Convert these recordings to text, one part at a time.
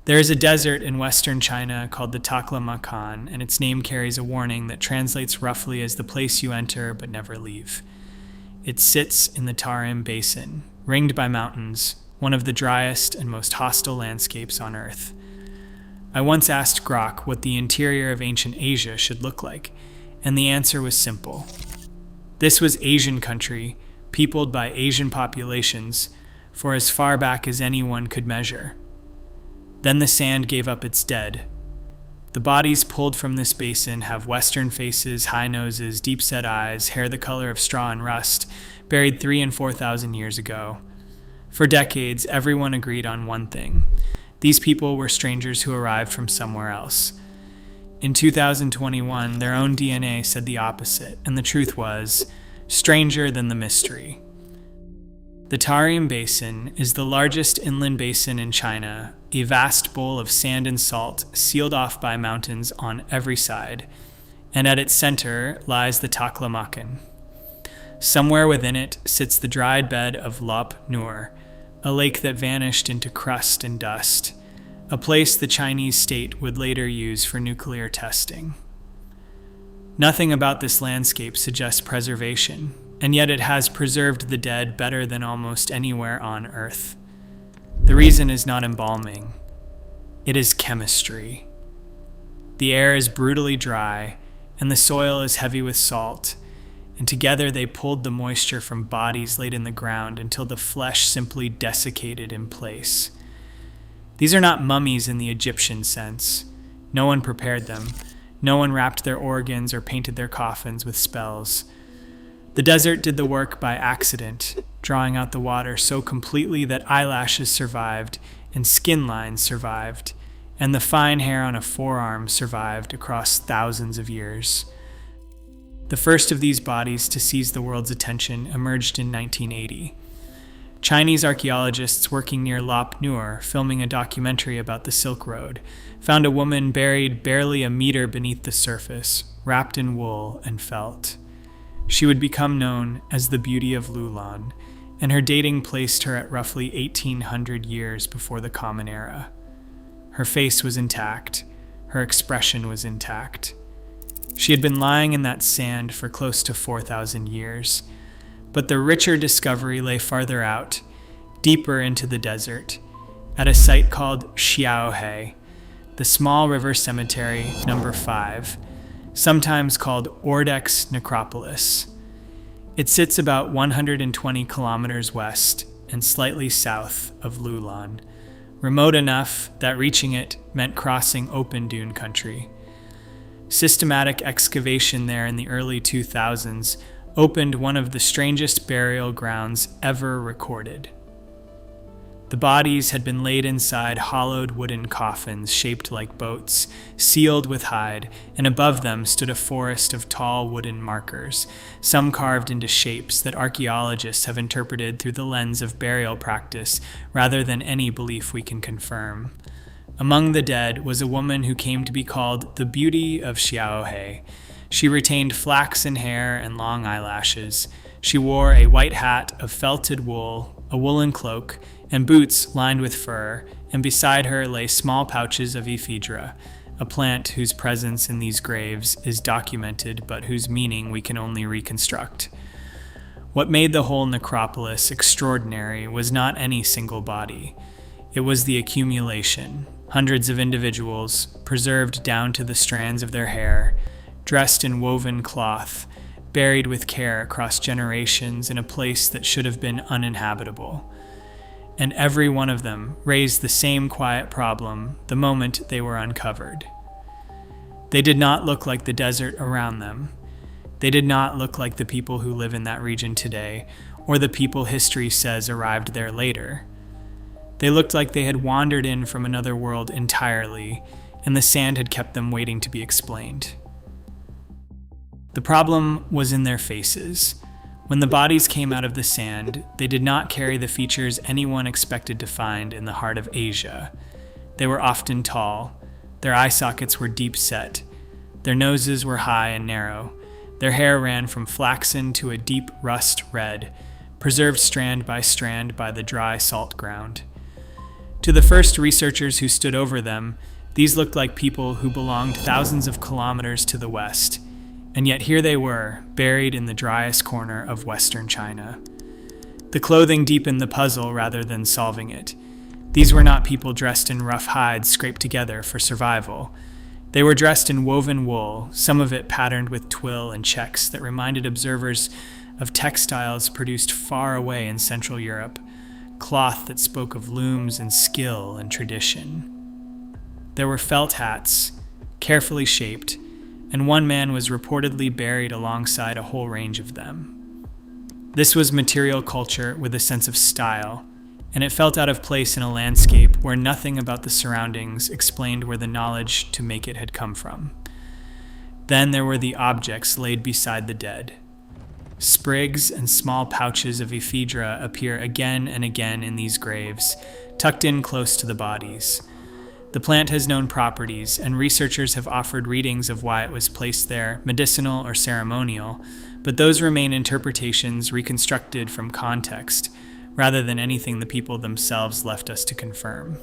There is a desert in western China called the Taklamakan, and its name carries a warning that translates roughly as the place you enter but never leave. It sits in the Tarim Basin, ringed by mountains, one of the driest and most hostile landscapes on Earth. I once asked Grok what the interior of ancient Asia should look like, and the answer was simple. This was Asian country, peopled by Asian populations, for as far back as anyone could measure. Then the sand gave up its dead. The bodies pulled from this basin have Western faces, high noses, deep-set eyes, hair the color of straw and rust, buried 3,000 and 4,000 years ago. For decades, everyone agreed on one thing. These people were strangers who arrived from somewhere else. In 2021, their own DNA said the opposite, and the truth was, stranger than the mystery. The Tarim Basin is the largest inland basin in China, a vast bowl of sand and salt sealed off by mountains on every side, and at its center lies the Taklamakan. Somewhere within it sits the dried bed of Lop Nur, a lake that vanished into crust and dust, a place the Chinese state would later use for nuclear testing. Nothing about this landscape suggests preservation, and yet it has preserved the dead better than almost anywhere on Earth. The reason is not embalming. It is chemistry. The air is brutally dry, and the soil is heavy with salt, and together they pulled the moisture from bodies laid in the ground until the flesh simply desiccated in place. These are not mummies in the Egyptian sense. No one prepared them. No one wrapped their organs or painted their coffins with spells. The desert did the work by accident, drawing out the water so completely that eyelashes survived and skin lines survived, and the fine hair on a forearm survived across thousands of years. The first of these bodies to seize the world's attention emerged in 1980. Chinese archaeologists working near Lop Nur, filming a documentary about the Silk Road, found a woman buried barely a meter beneath the surface, wrapped in wool and felt. She would become known as the Beauty of Loulan, and her dating placed her at roughly 1,800 years before the Common Era. Her face was intact. Her expression was intact. She had been lying in that sand for close to 4,000 years, but the richer discovery lay farther out, deeper into the desert, at a site called Xiaohe, the small river cemetery number 5, sometimes called Ordex Necropolis. It sits about 120 kilometers west and slightly south of Loulan, remote enough that reaching it meant crossing open dune country. Systematic excavation there in the early 2000s opened one of the strangest burial grounds ever recorded. The bodies had been laid inside hollowed wooden coffins shaped like boats, sealed with hide, and above them stood a forest of tall wooden markers, some carved into shapes that archaeologists have interpreted through the lens of burial practice rather than any belief we can confirm. Among the dead was a woman who came to be called the Beauty of Xiaohe. She retained flaxen hair and long eyelashes. She wore a white hat of felted wool, a woolen cloak, and boots lined with fur, and beside her lay small pouches of ephedra, a plant whose presence in these graves is documented but whose meaning we can only reconstruct. What made the whole necropolis extraordinary was not any single body. It was the accumulation, hundreds of individuals, preserved down to the strands of their hair, dressed in woven cloth, buried with care across generations in a place that should have been uninhabitable. And every one of them raised the same quiet problem the moment they were uncovered. They did not look like the desert around them. They did not look like the people who live in that region today, or the people history says arrived there later. They looked like they had wandered in from another world entirely, and the sand had kept them waiting to be explained. The problem was in their faces. When the bodies came out of the sand, they did not carry the features anyone expected to find in the heart of Asia. They were often tall. Their eye sockets were deep set. Their noses were high and narrow. Their hair ran from flaxen to a deep rust red, preserved strand by the dry salt ground. To the first researchers who stood over them, these looked like people who belonged thousands of kilometers to the west, and yet here they were, buried in the driest corner of Western China. The clothing deepened the puzzle rather than solving it. These were not people dressed in rough hides scraped together for survival. They were dressed in woven wool, some of it patterned with twill and checks that reminded observers of textiles produced far away in Central Europe, cloth that spoke of looms and skill and tradition. There were felt hats, carefully shaped, and one man was reportedly buried alongside a whole range of them. This was material culture with a sense of style, and it felt out of place in a landscape where nothing about the surroundings explained where the knowledge to make it had come from. Then there were the objects laid beside the dead. Sprigs and small pouches of ephedra appear again and again in these graves, tucked in close to the bodies. The plant has known properties, and researchers have offered readings of why it was placed there, medicinal or ceremonial, but those remain interpretations reconstructed from context, rather than anything the people themselves left us to confirm.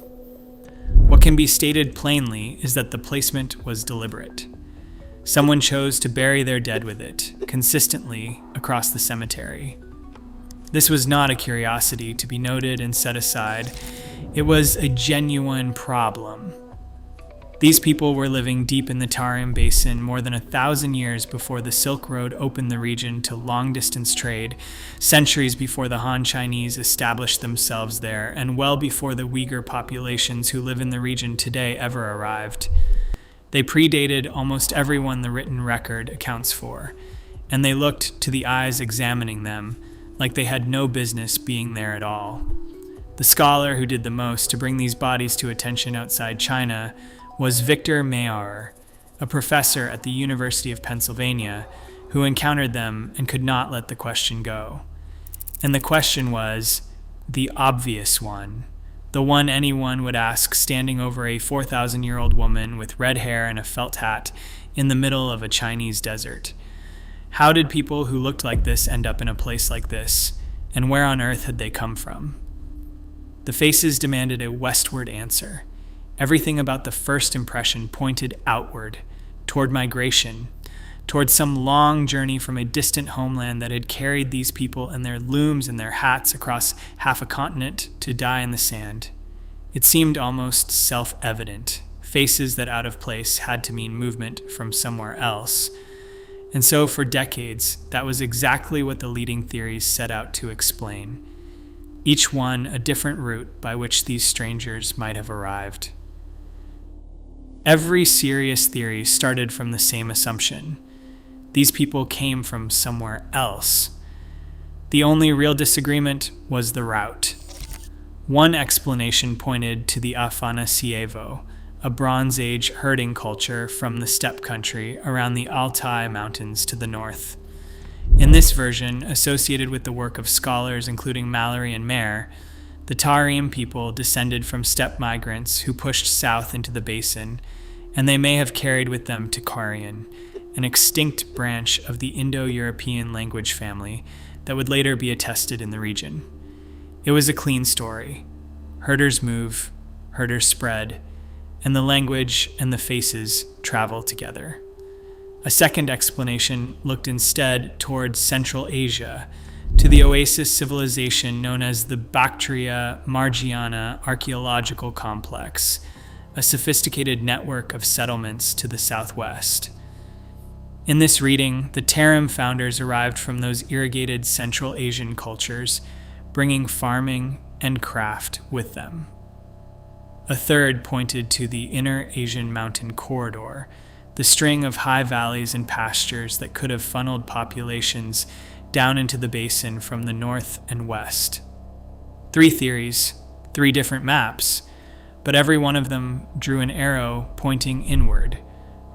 What can be stated plainly is that the placement was deliberate. Someone chose to bury their dead with it, consistently across the cemetery. This was not a curiosity to be noted and set aside. It was a genuine problem. These people were living deep in the Tarim Basin more than 1,000 years before the Silk Road opened the region to long-distance trade, centuries before the Han Chinese established themselves there, and well before the Uyghur populations who live in the region today ever arrived. They predated almost everyone the written record accounts for, and they looked to the eyes examining them like they had no business being there at all. The scholar who did the most to bring these bodies to attention outside China was Victor Mayer, a professor at the University of Pennsylvania, who encountered them and could not let the question go. And the question was the obvious one, the one anyone would ask standing over a 4,000-year-old woman with red hair and a felt hat in the middle of a Chinese desert. How did people who looked like this end up in a place like this, and where on earth had they come from? The faces demanded a westward answer. Everything about the first impression pointed outward, toward migration, toward some long journey from a distant homeland that had carried these people and their looms and their hats across half a continent to die in the sand. It seemed almost self-evident, faces that out of place had to mean movement from somewhere else. And so for decades, that was exactly what the leading theories set out to explain. Each one a different route by which these strangers might have arrived. Every serious theory started from the same assumption. These people came from somewhere else. The only real disagreement was the route. One explanation pointed to the Afanasyevo, a Bronze Age herding culture from the steppe country around the Altai Mountains to the north. In this version, associated with the work of scholars including Mallory and Mayer, the Tarim people descended from steppe migrants who pushed south into the basin, and they may have carried with them Tocharian, an extinct branch of the Indo-European language family that would later be attested in the region. It was a clean story. Herders move, herders spread, and the language and the faces travel together. A second explanation looked instead towards Central Asia, to the oasis civilization known as the Bactria Margiana Archaeological Complex, a sophisticated network of settlements to the southwest. In this reading, the Tarim founders arrived from those irrigated Central Asian cultures, bringing farming and craft with them. A third pointed to the Inner Asian Mountain Corridor, the string of high valleys and pastures that could have funneled populations down into the basin from the north and west. 3 theories, 3 different maps, but every one of them drew an arrow pointing inward,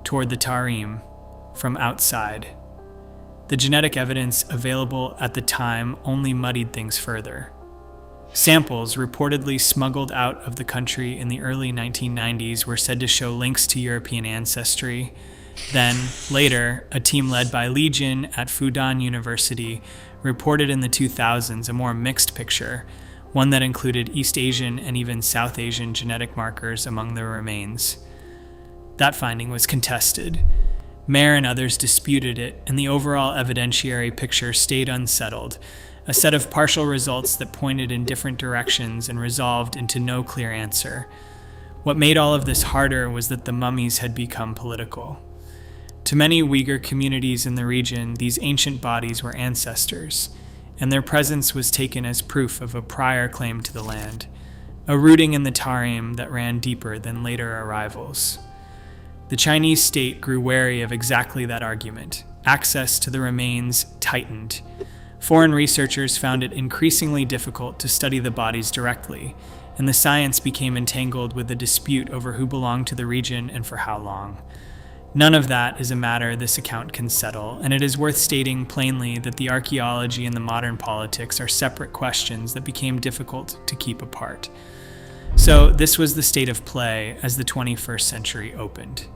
toward the Tarim, from outside. The genetic evidence available at the time only muddied things further. Samples reportedly smuggled out of the country in the early 1990s were said to show links to European ancestry. Then, later, a team led by Li Jin at Fudan University reported in the 2000s a more mixed picture, one that included East Asian and even South Asian genetic markers among the remains. That finding was contested. Mayer and others disputed it, and the overall evidentiary picture stayed unsettled, a set of partial results that pointed in different directions and resolved into no clear answer. What made all of this harder was that the mummies had become political. To many Uyghur communities in the region, these ancient bodies were ancestors, and their presence was taken as proof of a prior claim to the land, a rooting in the Tarim that ran deeper than later arrivals. The Chinese state grew wary of exactly that argument. Access to the remains tightened. Foreign researchers found it increasingly difficult to study the bodies directly, and the science became entangled with a dispute over who belonged to the region and for how long. None of that is a matter this account can settle, and it is worth stating plainly that the archaeology and the modern politics are separate questions that became difficult to keep apart. So this was the state of play as the 21st century opened.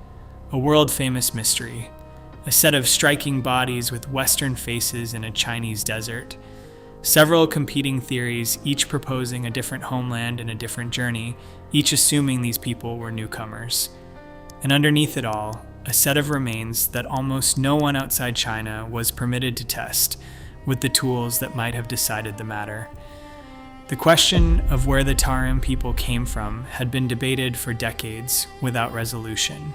A world-famous mystery, a set of striking bodies with Western faces in a Chinese desert, several competing theories, each proposing a different homeland and a different journey, each assuming these people were newcomers. And underneath it all, a set of remains that almost no one outside China was permitted to test with the tools that might have decided the matter. The question of where the Tarim people came from had been debated for decades without resolution.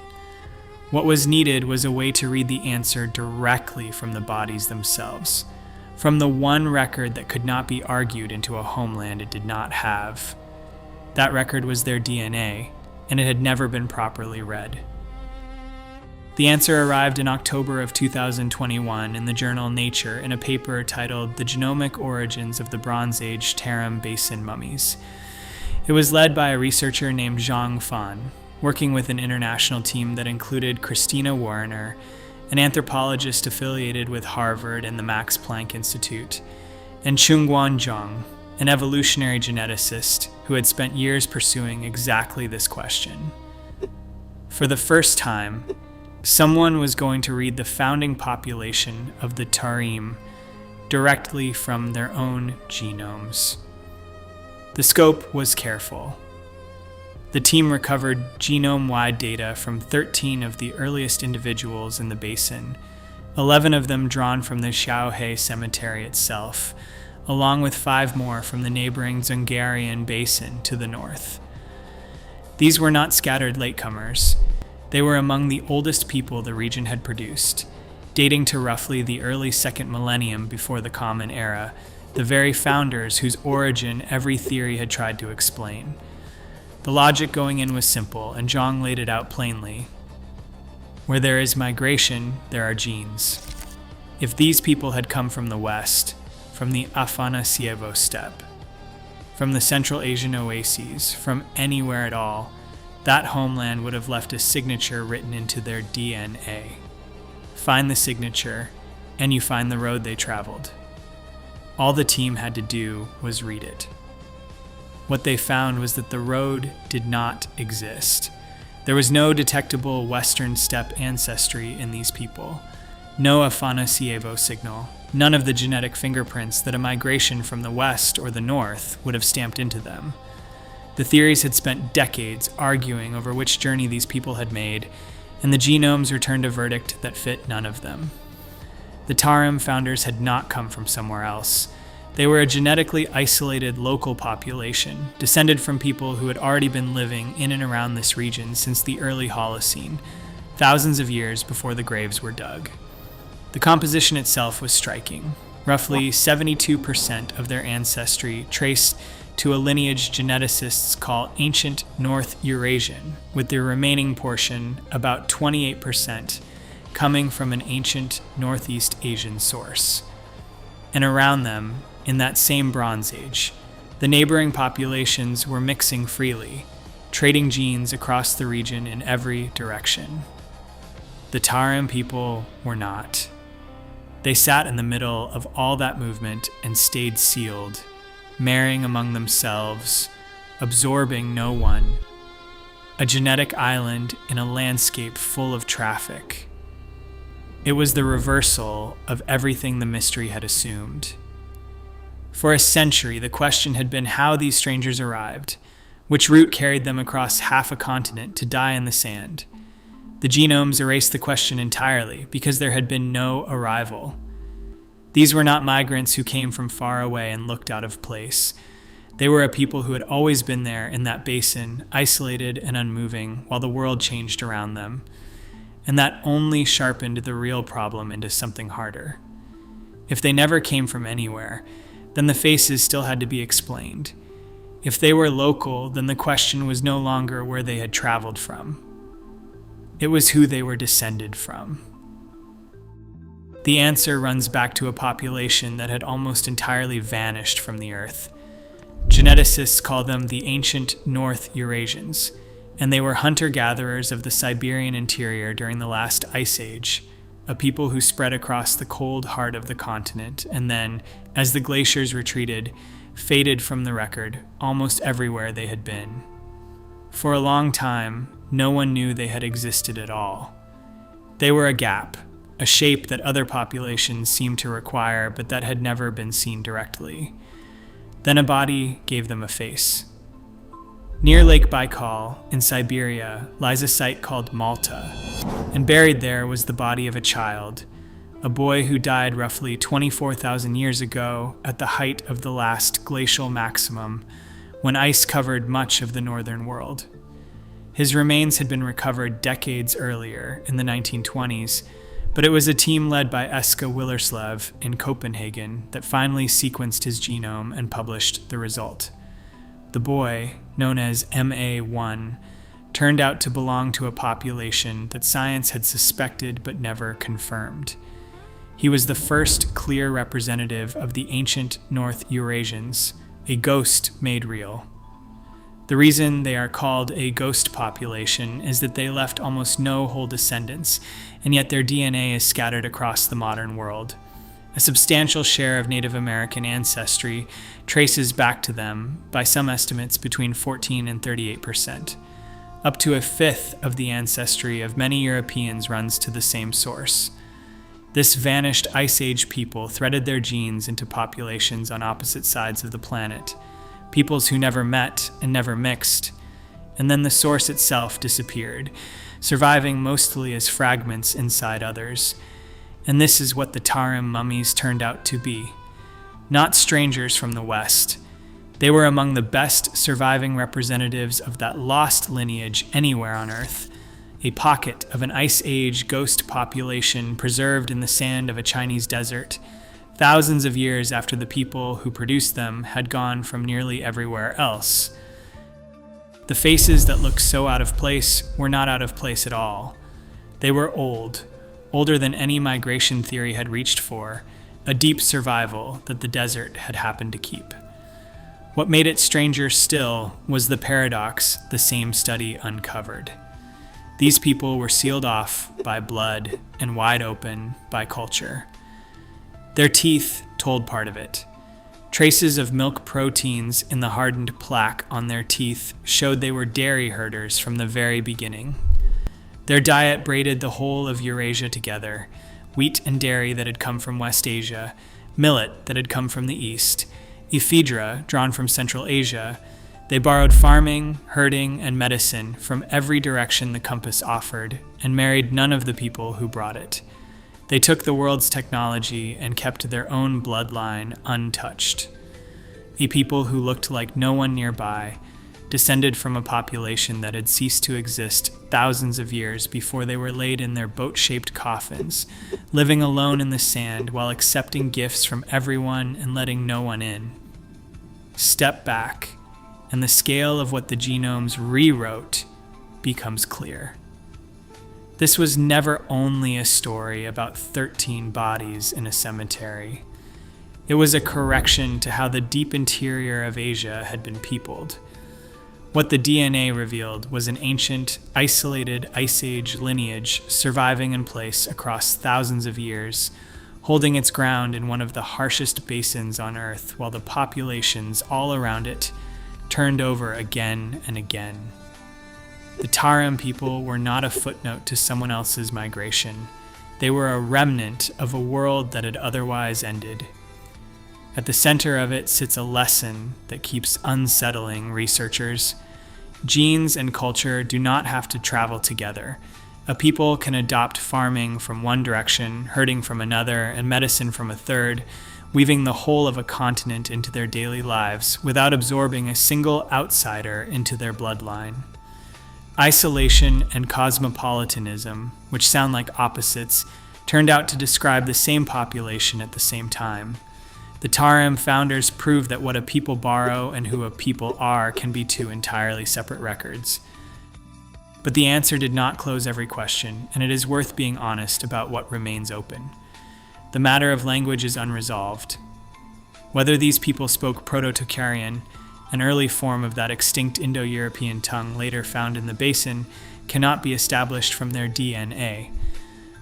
What was needed was a way to read the answer directly from the bodies themselves, from the one record that could not be argued into a homeland it did not have. That record was their DNA, and it had never been properly read. The answer arrived in October of 2021 in the journal Nature in a paper titled The Genomic Origins of the Bronze Age Tarim Basin Mummies. It was led by a researcher named Zhang Fan, working with an international team that included Christina Warner, an anthropologist affiliated with Harvard and the Max Planck Institute, and Chungguan Zhang, an evolutionary geneticist who had spent years pursuing exactly this question. For the first time, someone was going to read the founding population of the Tarim directly from their own genomes. The scope was careful. The team recovered genome-wide data from 13 of the earliest individuals in the basin, 11 of them drawn from the Xiaohe cemetery itself, along with 5 more from the neighboring Zungarian basin to the north. These were not scattered latecomers. They were among the oldest people the region had produced, dating to roughly the early 2nd millennium before the Common Era, the very founders whose origin every theory had tried to explain. The logic going in was simple, and Zhang laid it out plainly. Where there is migration, there are genes. If these people had come from the west, from the Afanasyevo steppe, from the Central Asian oases, from anywhere at all, that homeland would have left a signature written into their DNA. Find the signature, and you find the road they traveled. All the team had to do was read it. What they found was that the road did not exist. There was no detectable Western steppe ancestry in these people, no Afanasyevo signal, none of the genetic fingerprints that a migration from the west or the north would have stamped into them. The theories had spent decades arguing over which journey these people had made, and the genomes returned a verdict that fit none of them. The Tarim founders had not come from somewhere else. They were a genetically isolated local population, descended from people who had already been living in and around this region since the early Holocene, thousands of years before the graves were dug. The composition itself was striking. Roughly 72% of their ancestry traced to a lineage geneticists call Ancient North Eurasian, with the remaining portion, about 28%, coming from an ancient Northeast Asian source. And around them, in that same Bronze Age, the neighboring populations were mixing freely, trading genes across the region in every direction. The Tarim people were not. They sat in the middle of all that movement and stayed sealed, marrying among themselves, absorbing no one. A genetic island in a landscape full of traffic. It was the reversal of everything the mystery had assumed. For a century, the question had been how these strangers arrived, which route carried them across half a continent to die in the sand. The genomes erased the question entirely because there had been no arrival. These were not migrants who came from far away and looked out of place. They were a people who had always been there in that basin, isolated and unmoving, while the world changed around them. And that only sharpened the real problem into something harder. If they never came from anywhere, then the faces still had to be explained. If they were local, then the question was no longer where they had traveled from. It was who they were descended from. The answer runs back to a population that had almost entirely vanished from the earth. Geneticists call them the Ancient North Eurasians, and they were hunter-gatherers of the Siberian interior during the last ice age, a people who spread across the cold heart of the continent and then, as the glaciers retreated, faded from the record almost everywhere they had been. For a long time, no one knew they had existed at all. They were a gap, a shape that other populations seemed to require but that had never been seen directly. Then a body gave them a face. Near Lake Baikal, in Siberia, lies a site called Malta, and buried there was the body of a child, a boy who died roughly 24,000 years ago at the height of the last glacial maximum, when ice covered much of the northern world. His remains had been recovered decades earlier, in the 1920s, but it was a team led by Eske Willerslev in Copenhagen that finally sequenced his genome and published the result. The boy, known as MA1, turned out to belong to a population that science had suspected but never confirmed. He was the first clear representative of the Ancient North Eurasians, a ghost made real. The reason they are called a ghost population is that they left almost no whole descendants, and yet their DNA is scattered across the modern world. A substantial share of Native American ancestry traces back to them, by some estimates between 14 and 38%. Up to a fifth of the ancestry of many Europeans runs to the same source. This vanished Ice Age people threaded their genes into populations on opposite sides of the planet, peoples who never met and never mixed, and then the source itself disappeared, surviving mostly as fragments inside others. And this is what the Tarim mummies turned out to be. Not strangers from the West. They were among the best surviving representatives of that lost lineage anywhere on Earth, a pocket of an Ice Age ghost population preserved in the sand of a Chinese desert, thousands of years after the people who produced them had gone from nearly everywhere else. The faces that looked so out of place were not out of place at all. They were old, older than any migration theory had reached for, a deep survival that the desert had happened to keep. What made it stranger still was the paradox the same study uncovered. These people were sealed off by blood and wide open by culture. Their teeth told part of it. Traces of milk proteins in the hardened plaque on their teeth showed they were dairy herders from the very beginning. Their diet braided the whole of Eurasia together, wheat and dairy that had come from West Asia, millet that had come from the East, ephedra drawn from Central Asia. They borrowed farming, herding, and medicine from every direction the compass offered, and married none of the people who brought it. They took the world's technology and kept their own bloodline untouched. A people who looked like no one nearby, descended from a population that had ceased to exist thousands of years before they were laid in their boat-shaped coffins, living alone in the sand while accepting gifts from everyone and letting no one in. Step back, and the scale of what the genomes rewrote becomes clear. This was never only a story about 13 bodies in a cemetery. It was a correction to how the deep interior of Asia had been peopled. What the DNA revealed was an ancient, isolated Ice Age lineage surviving in place across thousands of years, holding its ground in one of the harshest basins on Earth while the populations all around it turned over again and again. The Tarim people were not a footnote to someone else's migration. They were a remnant of a world that had otherwise ended. At the center of it sits a lesson that keeps unsettling researchers. Genes and culture do not have to travel together. A people can adopt farming from one direction, herding from another, and medicine from a third, weaving the whole of a continent into their daily lives without absorbing a single outsider into their bloodline. Isolation and cosmopolitanism, which sound like opposites, turned out to describe the same population at the same time. The Tarim founders proved that what a people borrow and who a people are can be two entirely separate records. But the answer did not close every question, and it is worth being honest about what remains open. The matter of language is unresolved. Whether these people spoke Proto-Tocharian, an early form of that extinct Indo-European tongue later found in the basin, cannot be established from their DNA.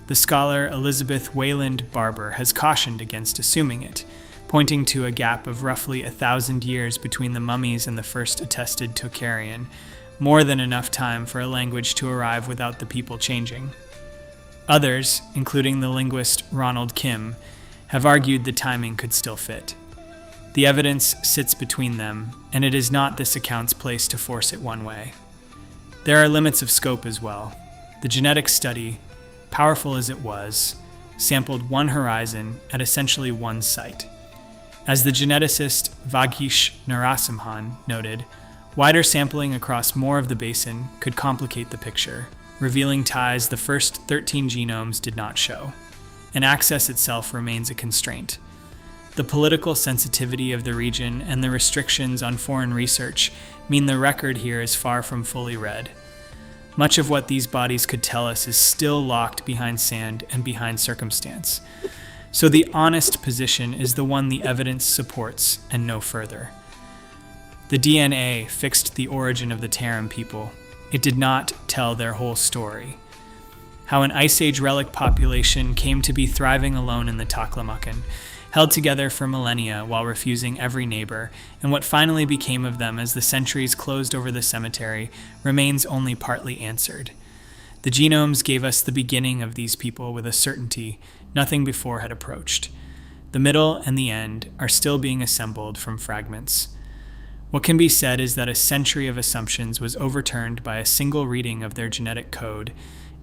The scholar Elizabeth Wayland Barber has cautioned against assuming it, pointing to a gap of roughly 1,000 years between the mummies and the first attested Tocharian, more than enough time for a language to arrive without the people changing. Others, including the linguist Ronald Kim, have argued the timing could still fit. The evidence sits between them, and it is not this account's place to force it one way. There are limits of scope as well. The genetic study, powerful as it was, sampled one horizon at essentially one site. As the geneticist Vagish Narasimhan noted, wider sampling across more of the basin could complicate the picture, revealing ties the first 13 genomes did not show, and access itself remains a constraint. The political sensitivity of the region and the restrictions on foreign research mean the record here is far from fully read. Much of what these bodies could tell us is still locked behind sand and behind circumstance. So the honest position is the one the evidence supports and no further. The DNA fixed the origin of the Tarim people. It did not tell their whole story. How an Ice Age relic population came to be thriving alone in the Taklamakan, held together for millennia while refusing every neighbor, and what finally became of them as the centuries closed over the cemetery, remains only partly answered. The genomes gave us the beginning of these people with a certainty nothing before had approached. The middle and the end are still being assembled from fragments. What can be said is that a century of assumptions was overturned by a single reading of their genetic code,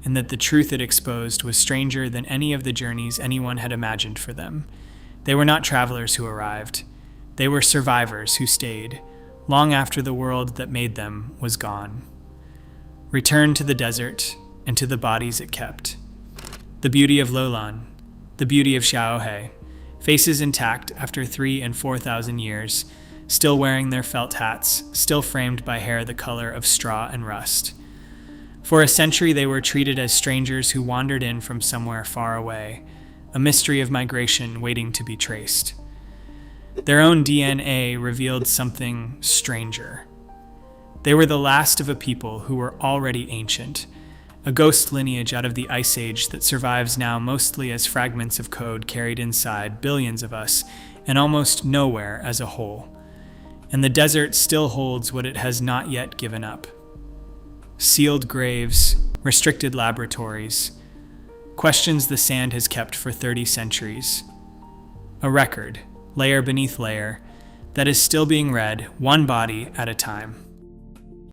and that the truth it exposed was stranger than any of the journeys anyone had imagined for them. They were not travelers who arrived. They were survivors who stayed, long after the world that made them was gone. Return to the desert and to the bodies it kept. The beauty of Loulan, the beauty of Xiaohe, faces intact after 3,000 and 4,000 years, still wearing their felt hats, still framed by hair the color of straw and rust. For a century they were treated as strangers who wandered in from somewhere far away, a mystery of migration waiting to be traced. Their own DNA revealed something stranger. They were the last of a people who were already ancient, a ghost lineage out of the Ice Age that survives now mostly as fragments of code carried inside billions of us and almost nowhere as a whole. And the desert still holds what it has not yet given up. Sealed graves, restricted laboratories, questions the sand has kept for 30 centuries. A record, layer beneath layer, that is still being read, one body at a time.